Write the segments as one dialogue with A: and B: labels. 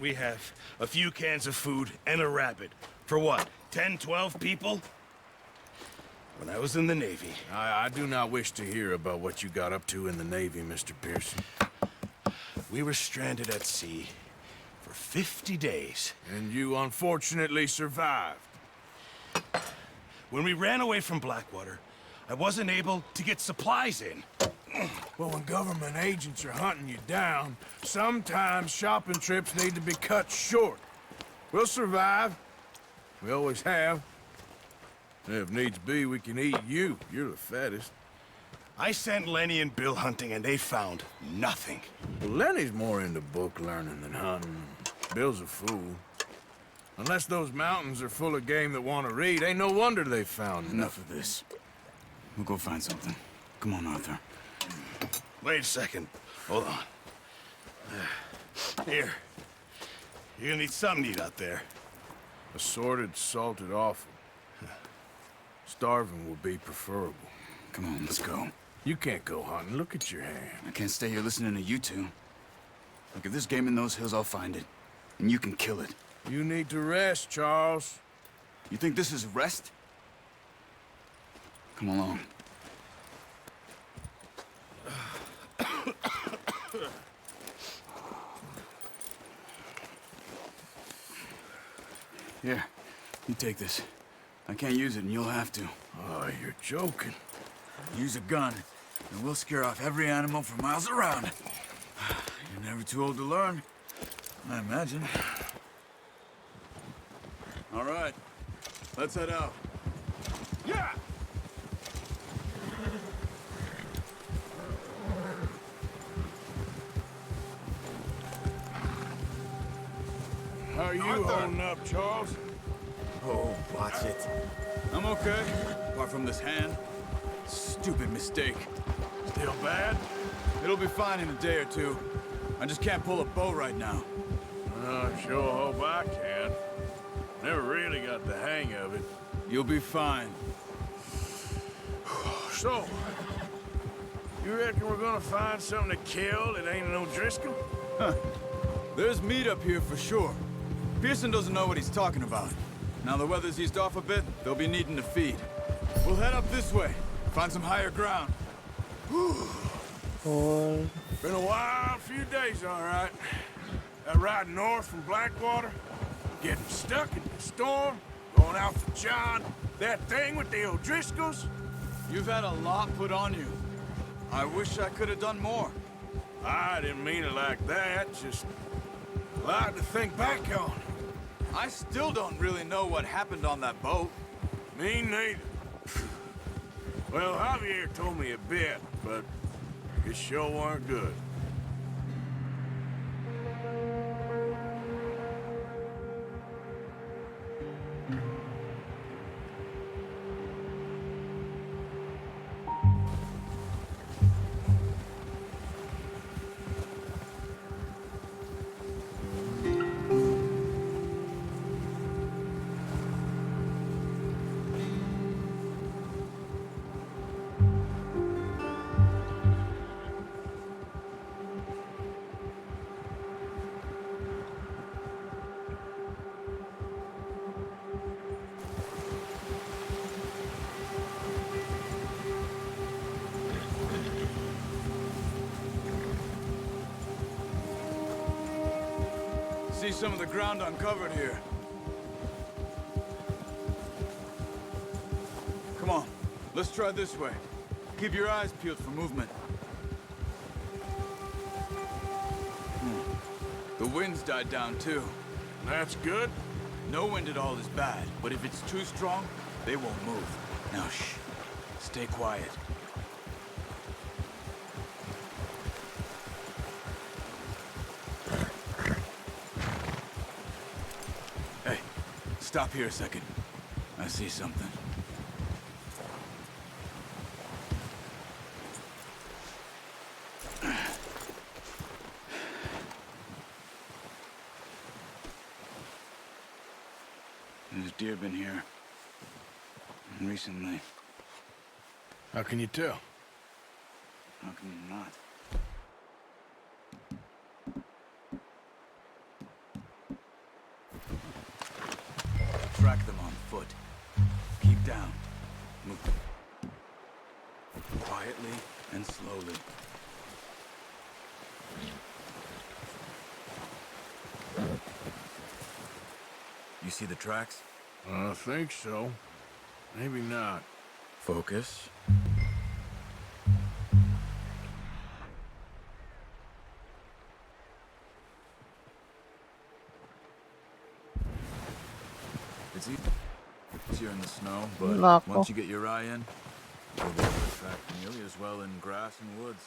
A: we have a few cans of food and a rabbit. For what, 10, 12 people? When I was in the Navy...
B: I do not wish to hear about what you got up to in the Navy, Mr. Pearson.
A: We were stranded at sea for 50 days.
B: And you unfortunately survived.
A: When we ran away from Blackwater, I wasn't able to get supplies in.
B: Well, when government agents are hunting you down, sometimes shopping trips need to be cut short. We'll survive. We always have. If needs be, we can eat you. You're the fattest.
A: I sent Lenny and Bill hunting, and they found nothing.
B: Well, Lenny's more into book learning than hunting. Bill's a fool. Unless those mountains are full of game that want to read, ain't no wonder they found
C: Enough of this. We'll go find something. Come on, Arthur.
A: Wait a second. Hold on. Here. You're gonna need something to eat out there.
B: Assorted, salted offal. Starving will be preferable.
C: Come on, let's go.
B: You can't go hunting. Look at your hand.
C: I can't stay here listening to you two. Look, if there's game in those hills, I'll find it. And you can kill it.
B: You need to rest, Charles.
C: You think this is rest? Come along. Here, you take this. I can't use it, and you'll have to.
B: Oh, you're joking.
C: Use a gun, and we'll scare off every animal for miles around. You're never too old to learn, I imagine. All right, let's head out.
B: Yeah! How are you holding up, Charles?
C: Oh, watch it. I'm okay, apart from this hand. Stupid mistake.
B: Still bad?
C: It'll be fine in a day or two. I just can't pull a bow right now.
B: I sure hope I can. Never really got the hang of it.
C: You'll be fine.
B: So, you reckon we're gonna find something to kill that ain't no Driscoll?
C: Huh. There's meat up here for sure. Pearson doesn't know what he's talking about. Now the weather's eased off a bit, they'll be needing to feed. We'll head up this way, find some higher ground.
B: Been a wild few days, all right. That ride north from Blackwater, getting stuck in the storm, going out for John, that thing with the O'Driscolls.
C: You've had a lot put on you. I wish I could have done more.
B: I didn't mean it like that, just a lot to think back on.
C: I still don't really know what happened on that boat.
B: Me neither. Well, Javier told me a bit, but it sure weren't good.
C: See some of the ground uncovered here. Come on, let's try this way. Keep your eyes peeled for movement. The wind's died down too.
B: That's good.
C: No wind at all is bad, but if it's too strong, they won't move. Now shh, stay quiet. Hey, stop here a second. I see something. There's deer been here. Recently.
B: How can you tell?
C: How can you not? track them on foot. Keep down. Move. Quietly and slowly. You see the tracks?
B: I think so. Maybe not.
C: Focus. It's easier in the snow, but
D: Nako.
C: once you get your eye in, you'll be able to track nearly as well in grass and woods.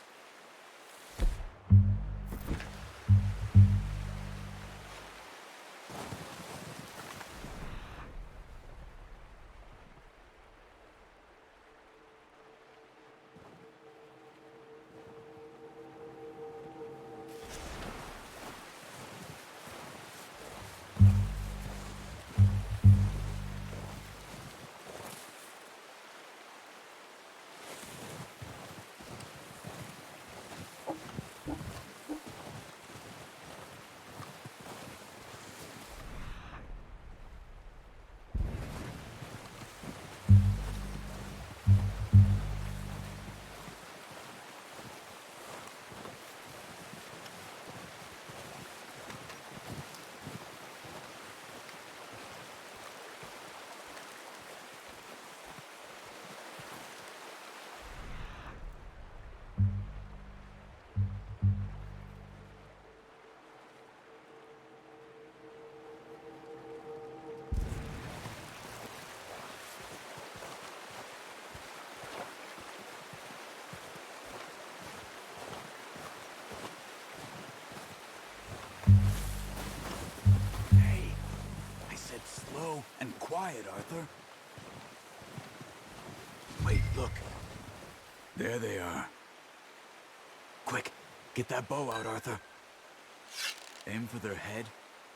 C: Slow and quiet, Arthur. Wait, look. There they are. Quick, get that bow out, Arthur. Aim for their head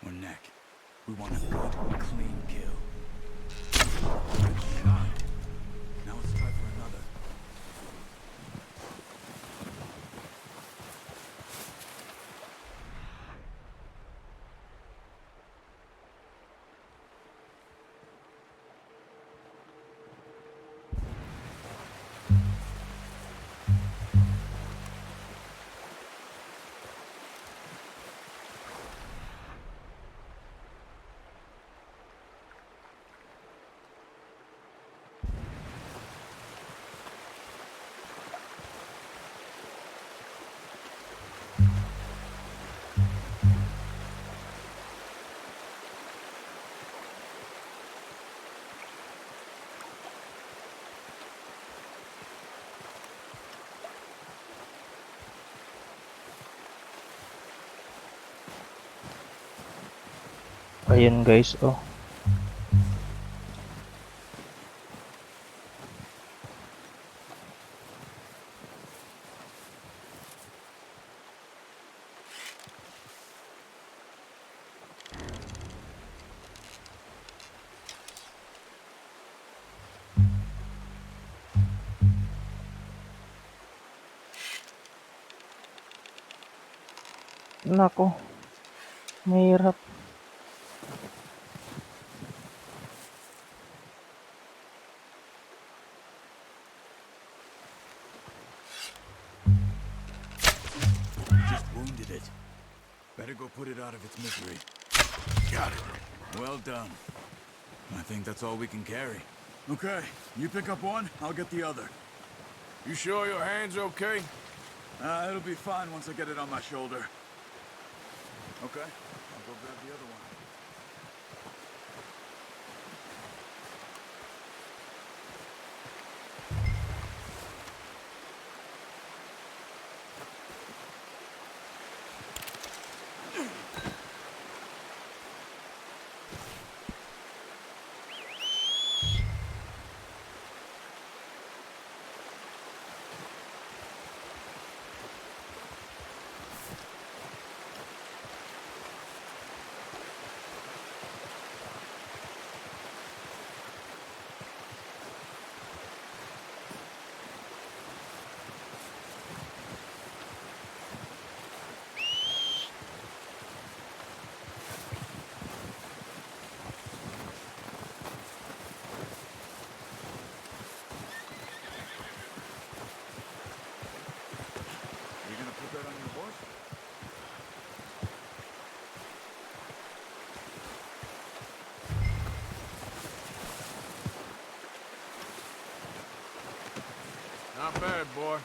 C: or neck. We want a good, clean kill. Good shot. Now let's try for another.
D: Ayan guys, oh. Nako, mahirap.
C: Just wounded it. Better go put it out of its misery. Got it. Well done. I think that's all we can carry. Okay, you pick up one, I'll get the other.
B: You sure your hand's okay?
C: It'll be fine once I get it on my shoulder. Okay, I'll go grab the other one.
B: bad, boy.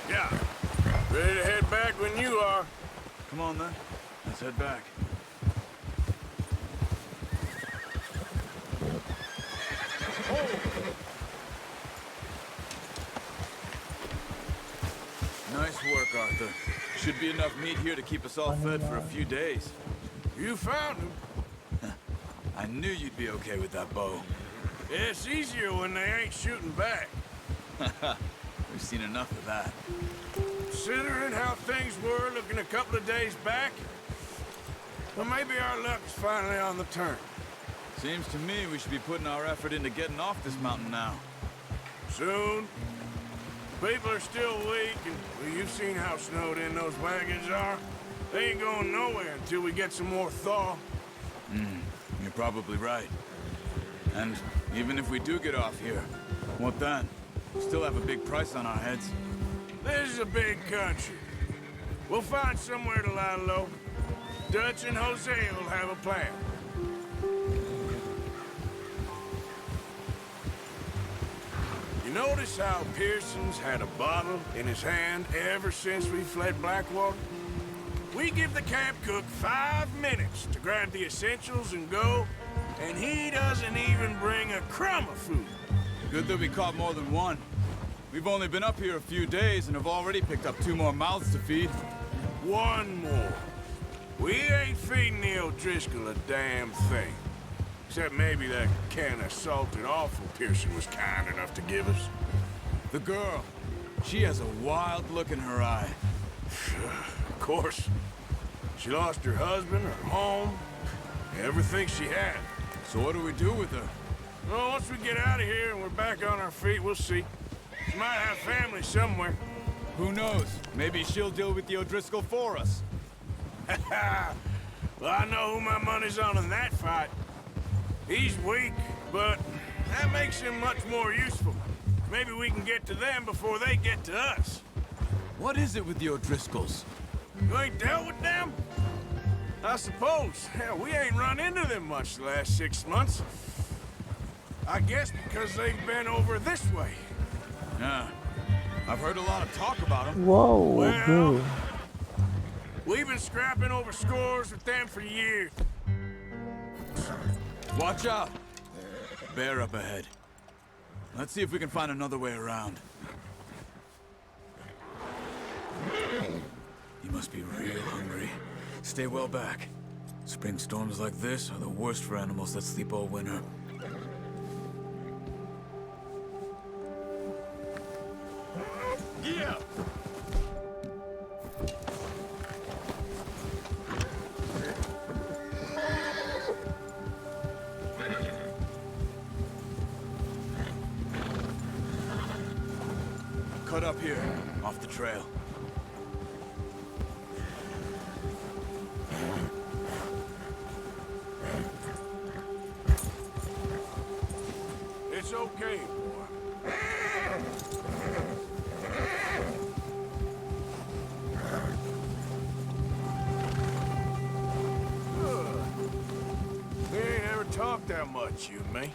B: Yeah. Ready to head back when you are.
C: Come on, then. Let's head back. Nice work, Arthur. Should be enough meat here to keep us all fed for a few days.
B: You found him.
C: I knew you'd be okay with that bow.
B: It's easier when they ain't shooting back.
C: We've seen enough of that.
B: Considering how things were looking a couple of days back, well, maybe our luck's finally on the turn.
C: Seems to me we should be putting our effort into getting off this mountain now.
B: Soon. People are still weak, and well, you've seen how snowed in those wagons are. They ain't going nowhere until we get some more thaw.
C: You're probably right. And even if we do get off here, what then? We still have a big price on our heads.
B: This is a big country. We'll find somewhere to lie low. Dutch and Jose will have a plan. You notice how Pearson's had a bottle in his hand ever since we fled Blackwater? We give the camp cook 5 minutes to grab the essentials and go, and he doesn't even bring a crumb of food.
C: Good that we caught more than one. We've only been up here a few days and have already picked up 2 more mouths to feed.
B: One more. We ain't feeding the O'Driscoll a damn thing. Except maybe that can of salted offal Pearson was kind enough to give us.
C: The girl, she has a wild look in her eye.
B: Of course. She lost her husband, her home, everything she had.
C: So what do we do with her?
B: Well, once we get out of here and we're back on our feet, we'll see. She might have family somewhere.
C: Who knows? Maybe she'll deal with the O'Driscoll for us.
B: Well, I know who my money's on in that fight. He's weak, but that makes him much more useful. Maybe we can get to them before they get to us.
C: What is it with the O'Driscolls?
B: You ain't dealt with them? I suppose. Hell, we ain't run into them much the last 6 months. I guess because they've been over this way.
C: Yeah. I've heard a lot of talk about them.
D: Wow,
B: Well,
D: bro.
B: We've been scrapping over scores with them for years.
C: Watch out! Bear up ahead. Let's see if we can find another way around. You must be real hungry. Stay well back. Spring storms like this are the worst for animals that sleep all winter.
B: Yeah.
C: Cut up here, off the trail.
B: It's okay, boy. We ain't ever talked that much, you and me.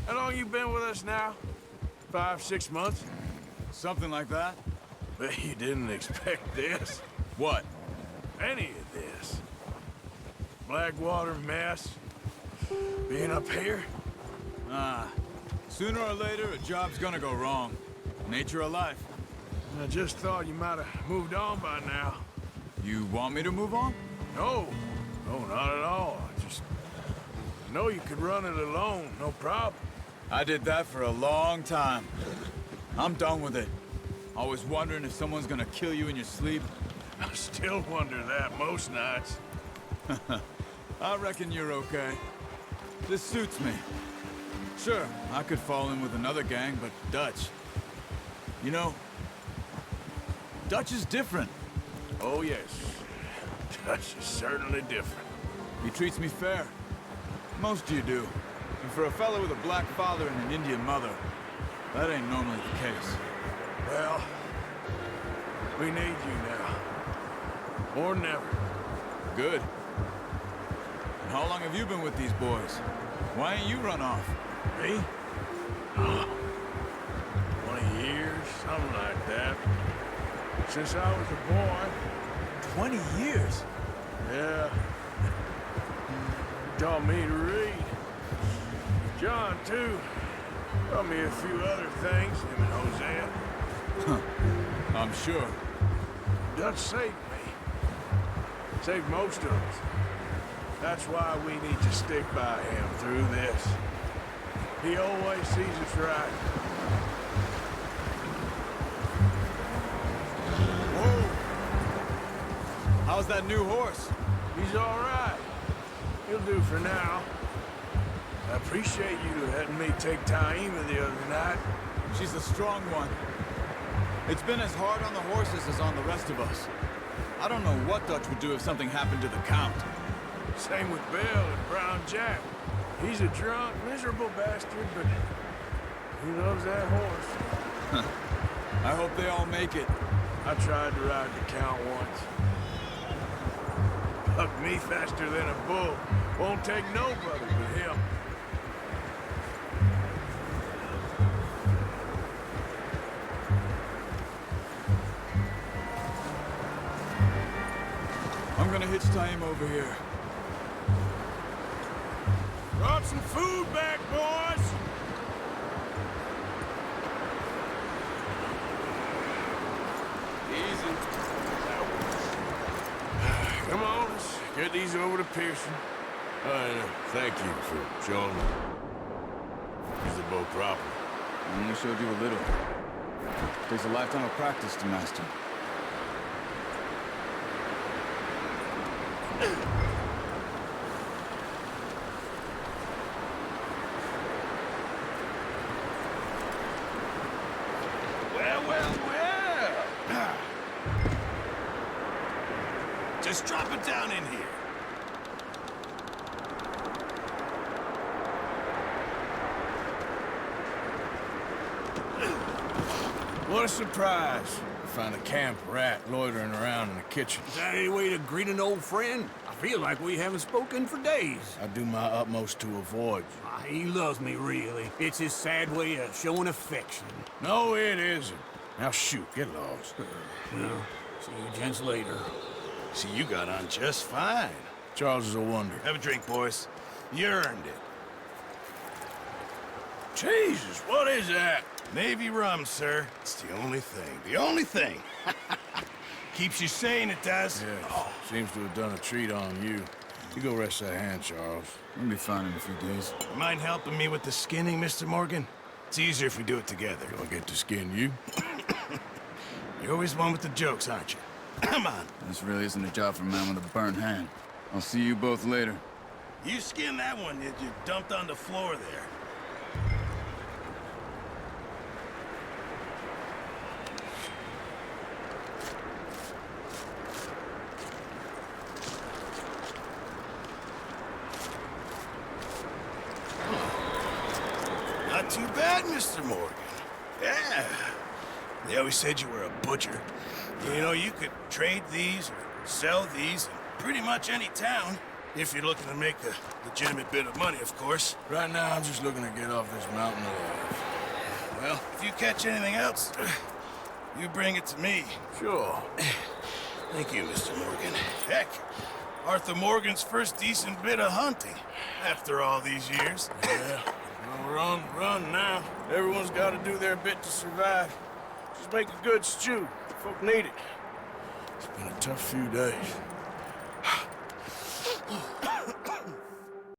B: How long you been with us now? 5, 6 months?
C: Something like that?
B: Bet you didn't expect this.
C: What?
B: Any of this. Blackwater mess. Being up here.
C: Sooner or later, a job's gonna go wrong. Nature of life.
B: I just thought you might have moved on by now.
C: You want me to move on?
B: No. No, not at all. I know you could run it alone, no problem.
C: I did that for a long time. I'm done with it. Always wondering if someone's gonna kill you in your sleep.
B: I still wonder that most nights.
C: I reckon you're okay. This suits me. Sure, I could fall in with another gang, but Dutch... You know, Dutch is different.
B: Oh, yes. Dutch is certainly different.
C: He treats me fair. Most of you do. And for a fellow with a black father and an Indian mother, That ain't normally the case.
B: Well, we need you now. More than ever.
C: Good. And how long have you been with these boys? Why ain't you run off?
B: Me? Oh, 20 years, something like that. Since I was a boy.
C: 20 years?
B: Yeah. Taught me to read. John, too. Taught me a few other things, him and Hosea.
C: I'm sure.
B: Dutch saved me. Saved most of us. That's why we need to stick by him through this. He always sees us right.
C: Whoa! How's that new horse?
B: He's all right. He'll do for now. I appreciate you letting me take Taima the other night.
C: She's a strong one. It's been as hard on the horses as on the rest of us. I don't know what Dutch would do if something happened to the Count.
B: Same with Bill and Brown Jack. He's a drunk, miserable bastard, but he loves that horse.
C: I hope they all make it.
B: I tried to ride the Count once. Bucked me faster than a bull. Won't take nobody but him.
C: I'm gonna hitch Taima over here.
B: Brought some food back, boys!
C: Easy.
B: Come on, let's get these over to Pearson. Thank you for showing me. Use the boat properly.
C: I only showed you a little. Takes a lifetime of practice to master.
A: Well. Just drop it down in here.
B: What a surprise. To find a camp rat loitering around in the kitchen.
E: Is that any way to greet an old friend? I feel like we haven't spoken for days.
B: I do my utmost to avoid you.
E: He loves me, really. It's his sad way of showing affection.
B: No, it isn't. Now shoot, get lost.
E: Well, see you gents later.
A: See, you got on just fine.
B: Charles is a wonder.
A: Have a drink, boys. You earned it.
B: Jesus, what is that?
A: Navy rum, sir. It's the only thing. The only thing. Keeps you sane, it does.
B: Yeah, seems to have done a treat on you. You go rest that hand, Charles.
C: We'll be fine in a few days.
A: Mind helping me with the skinning, Mr. Morgan? It's easier if we do it together.
B: Do I get to skin you?
A: You're always one with the jokes, aren't you? Come on.
C: This really isn't a job for a man with a burnt hand. I'll see you both later.
A: You skinned that one that you dumped on the floor there. Not too bad, Mr. Morgan. Yeah. They always said you were a butcher. You know, you could trade these or sell these in pretty much any town. If you're looking to make a legitimate bit of money, of course.
B: Right now, I'm just looking to get off this mountain alive.
A: Well, if you catch anything else, you bring it to me.
B: Sure.
A: Thank you, Mr. Morgan. Heck, Arthur Morgan's first decent bit of hunting after all these years.
B: Yeah. Well, we're on the run now. Everyone's got to do their bit to survive. Just make a good stew. Folk need it. It's been a tough few days.